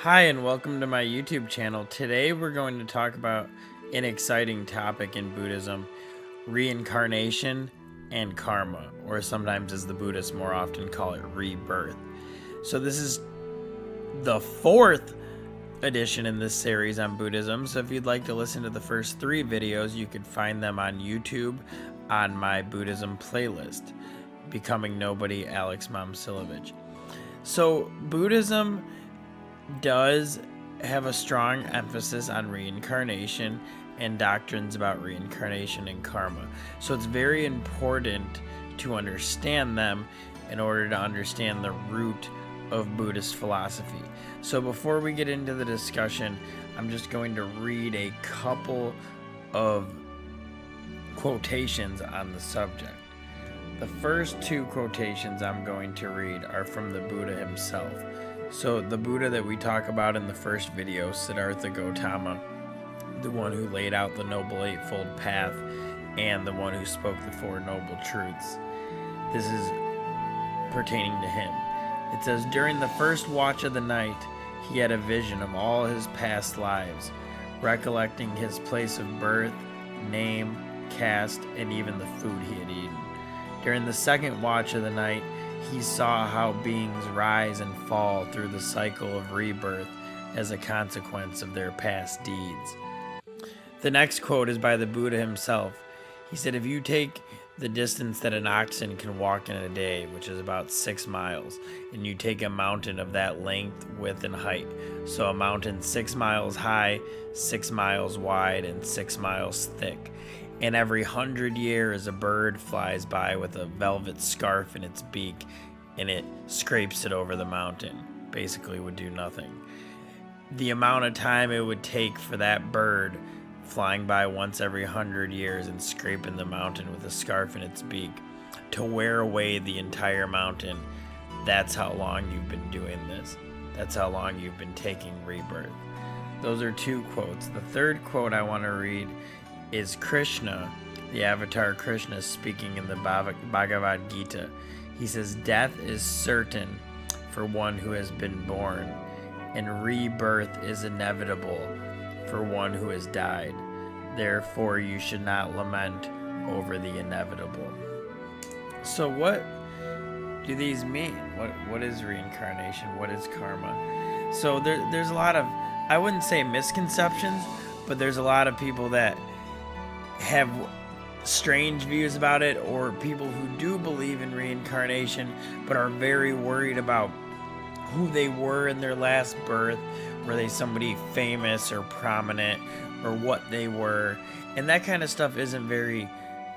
Hi, and welcome to my YouTube channel. Today we're going to talk about an exciting topic in Buddhism: reincarnation and karma, or sometimes, as the Buddhists more often call it, rebirth. So this is the fourth edition in this series on Buddhism. So if you'd like to listen to the first three videos, you could find them on YouTube on my Buddhism playlist, Becoming Nobody, Alex Momsilovich. So Buddhism does have a strong emphasis on reincarnation and doctrines about reincarnation and karma. So it's very important to understand them in order to understand the root of Buddhist philosophy. So before we get into the discussion, I'm just going to read a couple of quotations on the subject. The first two quotations I'm going to read are from the Buddha himself. So the Buddha that we talk about in the first video, Siddhartha Gautama, the one who laid out the Noble Eightfold Path and the one who spoke the Four Noble Truths. This is pertaining to him. It says, during the first watch of the night, he had a vision of all his past lives, recollecting his place of birth, name, caste, and even the food he had eaten. During the second watch of the night, he saw how beings rise and fall through the cycle of rebirth as a consequence of their past deeds. The next quote is by the Buddha himself. He said, if you take the distance that an oxen can walk in a day, which is about 6 miles, and you take a mountain of that length, width, and height, so a mountain 6 miles high, 6 miles wide, and 6 miles thick, and every 100 years a bird flies by with a velvet scarf in its beak, and it scrapes it over the mountain. Basically would do nothing. The amount of time it would take for that bird flying by once every 100 years and scraping the mountain with a scarf in its beak to wear away the entire mountain, that's how long you've been doing this. That's how long you've been taking rebirth. Those are two quotes. The third quote I want to read is Krishna, the avatar Krishna, speaking in the Bhagavad Gita. He says, death is certain for one who has been born, and rebirth is inevitable for one who has died. Therefore, you should not lament over the inevitable. So what do these mean? What is reincarnation? What is karma? So there's a lot of, I wouldn't say misconceptions, but there's a lot of people that have strange views about it, or people who do believe in reincarnation but are very worried about who they were in their last birth. Were they somebody famous or prominent, or what they were? And that kind of stuff isn't very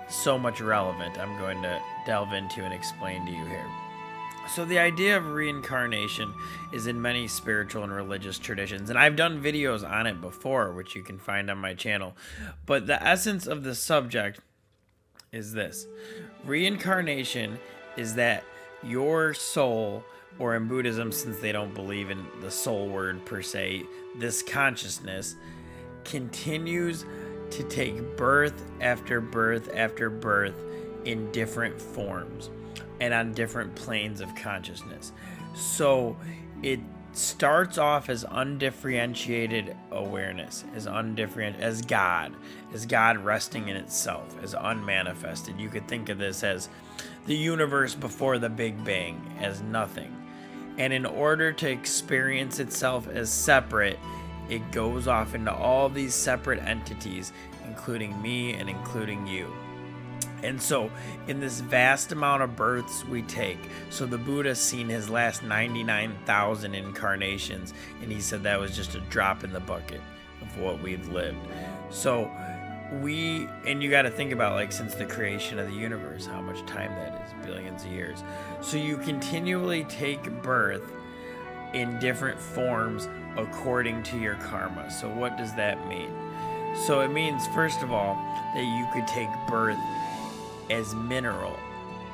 so much relevant. I'm going to delve into and explain to you here. So the idea of reincarnation is in many spiritual and religious traditions, and I've done videos on it before, which you can find on my channel. But the essence of the subject is this. Reincarnation is that your soul, or in Buddhism, since they don't believe in the soul word per se, this consciousness continues to take birth after birth after birth in different forms and on different planes of consciousness. So it starts off as undifferentiated awareness, as God resting in itself, as unmanifested. You could think of this as the universe before the Big Bang, as nothing. And in order to experience itself as separate, it goes off into all these separate entities, including me and including you. And so in this vast amount of births we take, so the Buddha's seen his last 99,000 incarnations, and he said that was just a drop in the bucket of what we've lived. So and you got to think about, like, since the creation of the universe, how much time that is, billions of years. So you continually take birth in different forms according to your karma. So what does that mean? So it means, first of all, that you could take birth as mineral,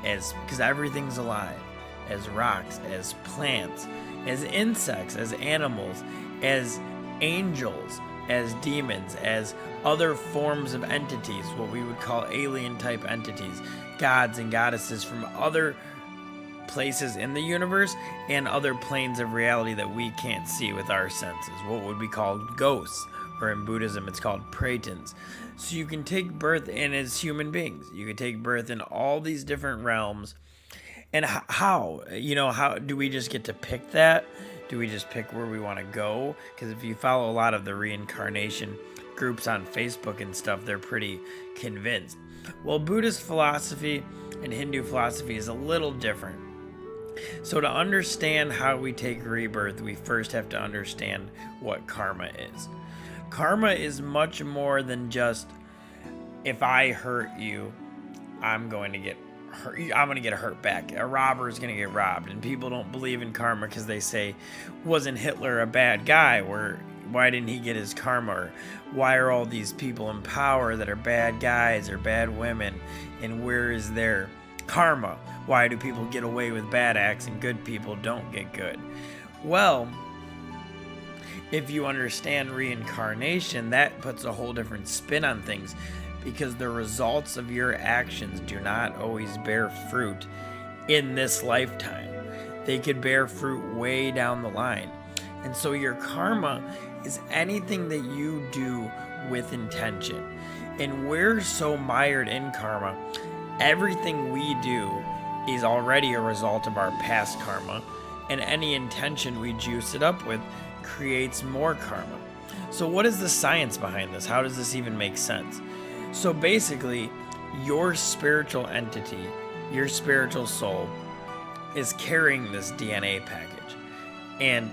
because everything's alive, as rocks, as plants, as insects, as animals, as angels, as demons, as other forms of entities, what we would call alien type entities, gods and goddesses from other places in the universe and other planes of reality that we can't see with our senses, what would be called ghosts, or in Buddhism it's called pratans. So you can take birth in as human beings. You can take birth in all these different realms. And how do we just get to pick that? Do we just pick where we want to go? Because if you follow a lot of the reincarnation groups on Facebook and stuff, they're pretty convinced. Well, Buddhist philosophy and Hindu philosophy is a little different. So to understand how we take rebirth, we first have to understand what karma is. Karma is much more than just, if I hurt you, I'm going to get hurt back. A robber is going to get robbed. And people don't believe in karma because they say, wasn't Hitler a bad guy? Why didn't he get his karma? Or why are all these people in power that are bad guys or bad women? And where is their karma? Why do people get away with bad acts and good people don't get good? Well, if you understand reincarnation, that puts a whole different spin on things, because the results of your actions do not always bear fruit in this lifetime. They could bear fruit way down the line. And so your karma is anything that you do with intention. And we're so mired in karma, everything we do is already a result of our past karma, and any intention we juice it up with creates more karma. So what is the science behind this? How does this even make sense? So basically, your spiritual entity, your spiritual soul, is carrying this DNA package. And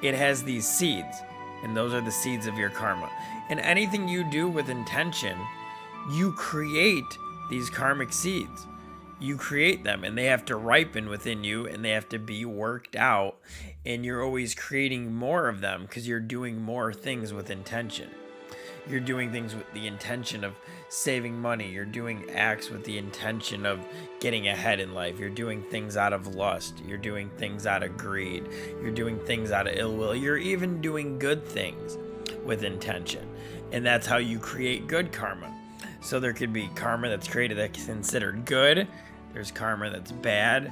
it has these seeds, and those are the seeds of your karma. And anything you do with intention, you create these karmic seeds. You create them, and they have to ripen within you, and they have to be worked out, and you're always creating more of them because you're doing more things with intention. You're doing things with the intention of saving money. You're doing acts with the intention of getting ahead in life. You're doing things out of lust. You're doing things out of greed. You're doing things out of ill will. You're even doing good things with intention. And that's how you create good karma. So there could be karma that's created that's considered good. There's karma that's bad.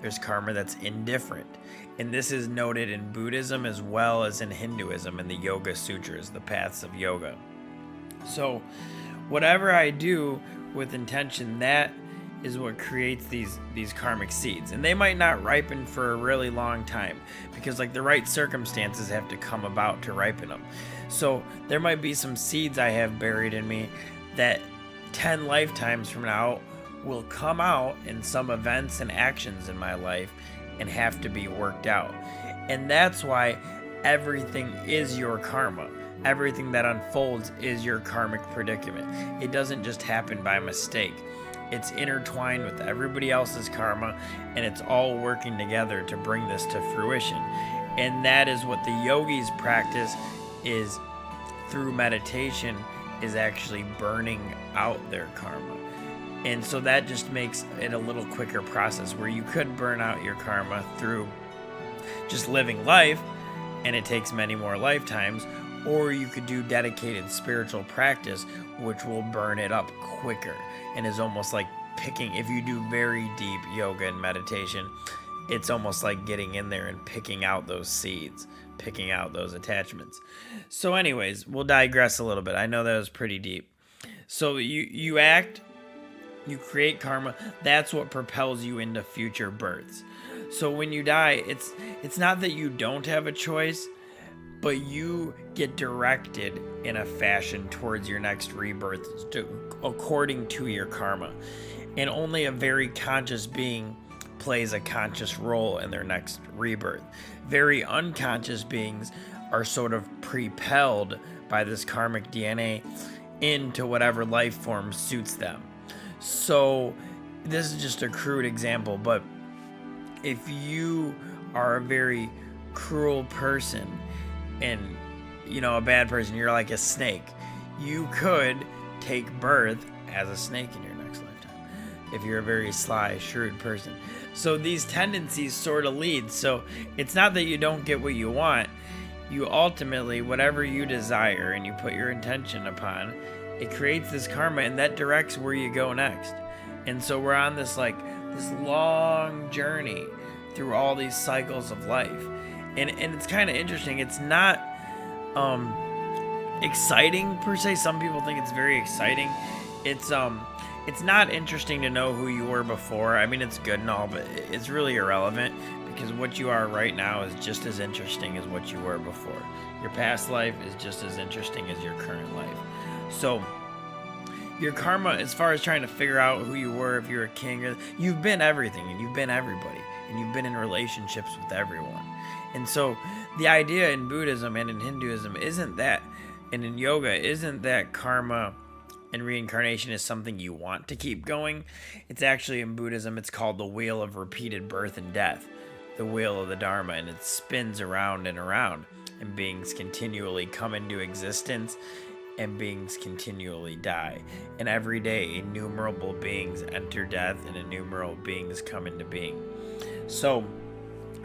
There's karma that's indifferent. And this is noted in Buddhism as well as in Hinduism in the Yoga Sutras, the paths of yoga. So whatever I do with intention, that is what creates these karmic seeds. And they might not ripen for a really long time, because like the right circumstances have to come about to ripen them. So there might be some seeds I have buried in me that 10 lifetimes from now will come out in some events and actions in my life and have to be worked out. And that's why everything is your karma. Everything that unfolds is your karmic predicament. It doesn't just happen by mistake. It's intertwined with everybody else's karma, and it's all working together to bring this to fruition. And that is what the yogis practice, is through meditation, is actually burning out their karma. And so that just makes it a little quicker process, where you could burn out your karma through just living life, and it takes many more lifetimes, or you could do dedicated spiritual practice, which will burn it up quicker, and is almost like picking, if you do very deep yoga and meditation, it's almost like getting in there and picking out those seeds, picking out those attachments. So anyways, we'll digress a little bit. I know that was pretty deep. So you act, you create karma. That's what propels you into future births. So when you die, it's not that you don't have a choice, but you get directed in a fashion towards your next rebirth according to your karma. And only a very conscious being plays a conscious role in their next rebirth. Very unconscious beings are sort of propelled by this karmic DNA into whatever life form suits them. So this is just a crude example, but if you are a very cruel person and, you know, a bad person, you're like a snake, you could take birth as a snake in your next lifetime if you're a very sly, shrewd person. So these tendencies sort of lead. So it's not that you don't get what you want. You ultimately, whatever you desire and you put your intention upon, it creates this karma, and that directs where you go next. And so we're on this like this long journey through all these cycles of life. And it's kind of interesting. It's not exciting per se. Some people think it's very exciting. It's not interesting to know who you were before. I mean, it's good and all, but it's really irrelevant, because what you are right now is just as interesting as what you were before. Your past life is just as interesting as your current life. So your karma, as far as trying to figure out who you were, if you're a king, or you've been everything, and you've been everybody, and you've been in relationships with everyone. And so the idea in Buddhism and in Hinduism isn't that, and in yoga, isn't that karma and reincarnation is something you want to keep going. It's actually, in Buddhism, it's called the wheel of repeated birth and death, the wheel of the Dharma, and it spins around and around, and beings continually come into existence, and beings continually die. And every day, innumerable beings enter death, and innumerable beings come into being. So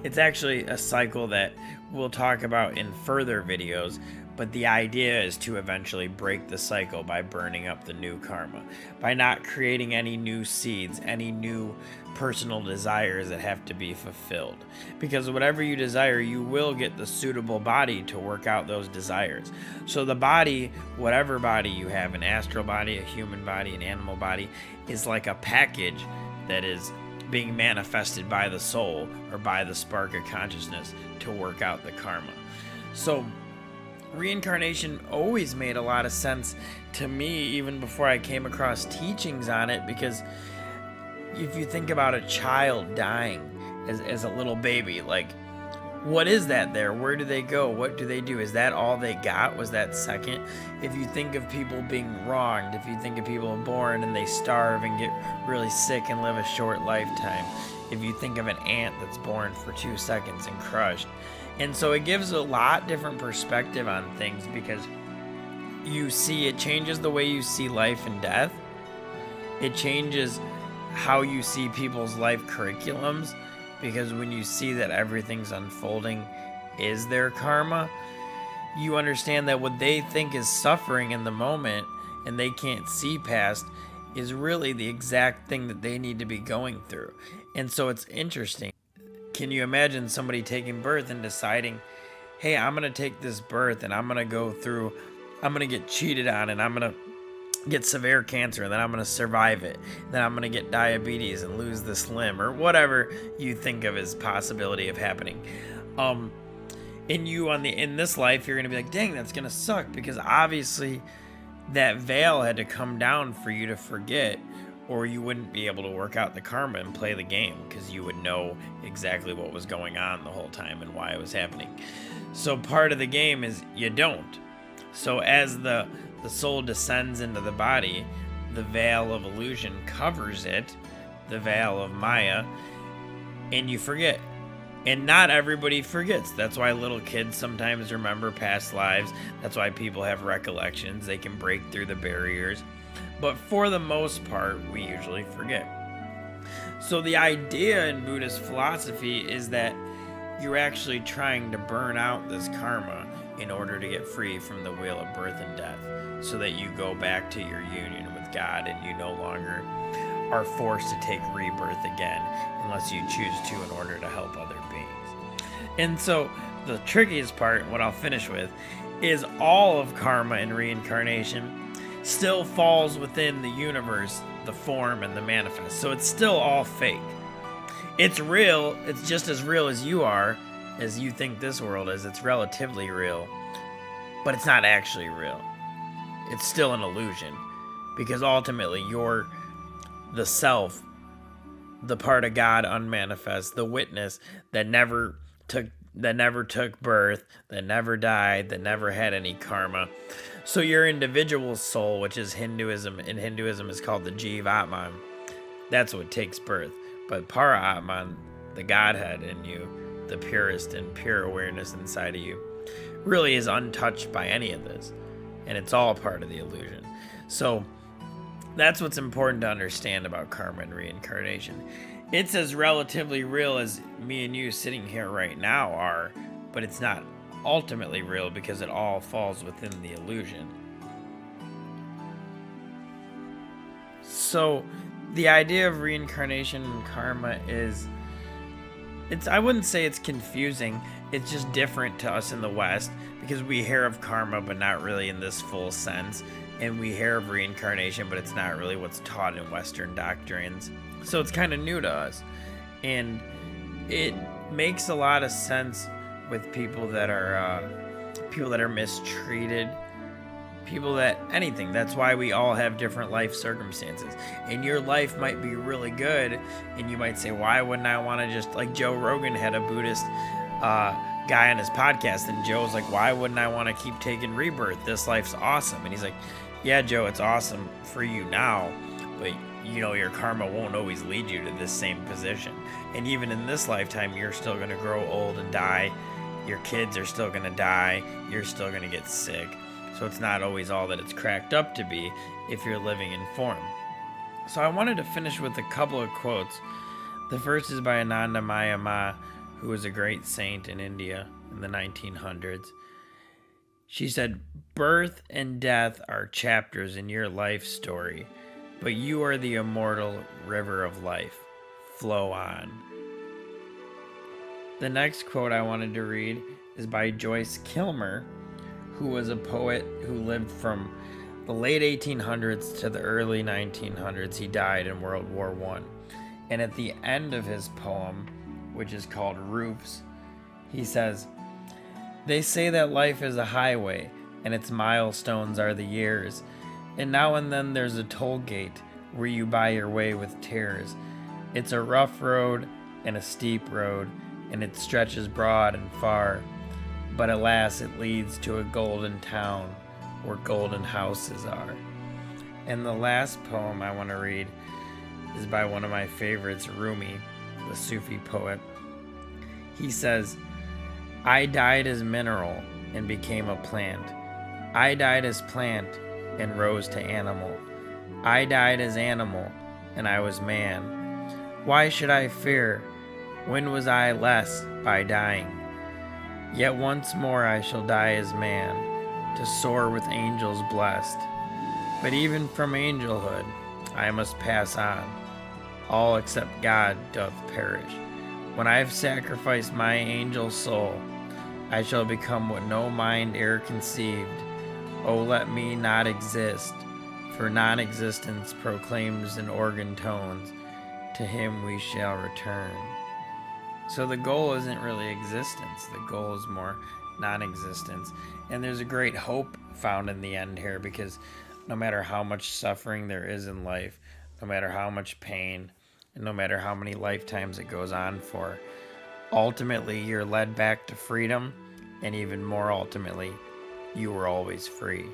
it's actually a cycle that we'll talk about in further videos, but the idea is to eventually break the cycle by burning up the new karma, by not creating any new seeds, any new personal desires that have to be fulfilled. Because whatever you desire, you will get the suitable body to work out those desires. So the body, whatever body you have, an astral body, a human body, an animal body, is like a package that is being manifested by the soul or by the spark of consciousness to work out the karma. So reincarnation always made a lot of sense to me, even before I came across teachings on it, because if you think about a child dying as a little baby, like, what is that there? Where do they go? What do they do? Is that all they got? Was that second? If you think of people being wronged, if you think of people born and they starve and get really sick and live a short lifetime, if you think of an ant that's born for 2 seconds and crushed. And so it gives a lot different perspective on things, because you see, it changes the way you see life and death. It changes how you see people's life curriculums, because when you see that everything's unfolding is their karma, you understand that what they think is suffering in the moment and they can't see past is really the exact thing that they need to be going through. And so it's interesting. Can you imagine somebody taking birth and deciding, hey, I'm going to take this birth and I'm going to get cheated on, and I'm going to get severe cancer, and then I'm going to survive it. Then I'm going to get diabetes and lose this limb, or whatever you think of as possibility of happening. In this life, you're going to be like, dang, that's going to suck, because obviously that veil had to come down for you to forget, or you wouldn't be able to work out the karma and play the game, because you would know exactly what was going on the whole time and why it was happening. So part of the game is you don't. So as the soul descends into the body, the veil of illusion covers it, the veil of Maya, and you forget. And not everybody forgets. That's why little kids sometimes remember past lives. That's why people have recollections. They can break through the barriers. But for the most part, we usually forget. So the idea in Buddhist philosophy is that you're actually trying to burn out this karma in order to get free from the wheel of birth and death, so that you go back to your union with God and you no longer are forced to take rebirth again unless you choose to in order to help other beings. And so the trickiest part, what I'll finish with, is all of karma and reincarnation still falls within the universe, the form, and the manifest. So it's still all fake. It's real. It's just as real as you are, as you think this world is. It's relatively real, but it's not actually real. It's still an illusion, because ultimately you're the self, the part of God unmanifest, the witness that never took birth, that never died, that never had any karma. So your individual soul, which is Hinduism, in Hinduism is called the Jiva Atman, that's what takes birth. But Para Atman, the Godhead in you, the purest and pure awareness inside of you, really is untouched by any of this. And it's all part of the illusion. So that's what's important to understand about karma and reincarnation. It's as relatively real as me and you sitting here right now are, but it's not ultimately real, because it all falls within the illusion. So the idea of reincarnation and karma is, I wouldn't say it's confusing. It's just different to us in the West because we hear of karma, but not really in this full sense. And we hear of reincarnation, but it's not really what's taught in Western doctrines. So it's kind of new to us. And it makes a lot of sense with people that are mistreated, people that anything. That's why we all have different life circumstances. And your life might be really good, and you might say, why wouldn't I want to just, like Joe Rogan had a Buddhist guy on his podcast, and Joe's like, why wouldn't I want to keep taking rebirth? This life's awesome. And he's like, yeah, Joe, it's awesome for you now, but you know, your karma won't always lead you to this same position. And even in this lifetime, you're still going to grow old and die. Your kids are still going to die. You're still going to get sick. So it's not always all that it's cracked up to be if you're living in form. So I wanted to finish with a couple of quotes. The first is by Anandamaya Ma, who was a great saint in India in the 1900s. She said, "Birth and death are chapters in your life story, but you are the immortal river of life. Flow on." The next quote I wanted to read is by Joyce Kilmer, who was a poet who lived from the late 1800s to the early 1900s. He died in World War I. And at the end of his poem, which is called Roofs, he says, "They say that life is a highway, and its milestones are the years. And now and then there's a toll gate where you buy your way with tears. It's a rough road and a steep road, and it stretches broad and far. But alas, it leads to a golden town where golden houses are." And the last poem I want to read is by one of my favorites, Rumi, the Sufi poet. He says, "I died as mineral and became a plant. I died as plant and rose to animal. I died as animal and I was man. Why should I fear? When was I less by dying? Yet once more I shall die as man, to soar with angels blessed. But even from angelhood I must pass on. All except God doth perish. When I have sacrificed my angel soul, I shall become what no mind e'er conceived. Oh, let me not exist, for non-existence proclaims in organ tones, to him we shall return." So the goal isn't really existence. The goal is more non-existence. And there's a great hope found in the end here, because no matter how much suffering there is in life, no matter how much pain, and no matter how many lifetimes it goes on for, ultimately you're led back to freedom, and even more ultimately, you were always free.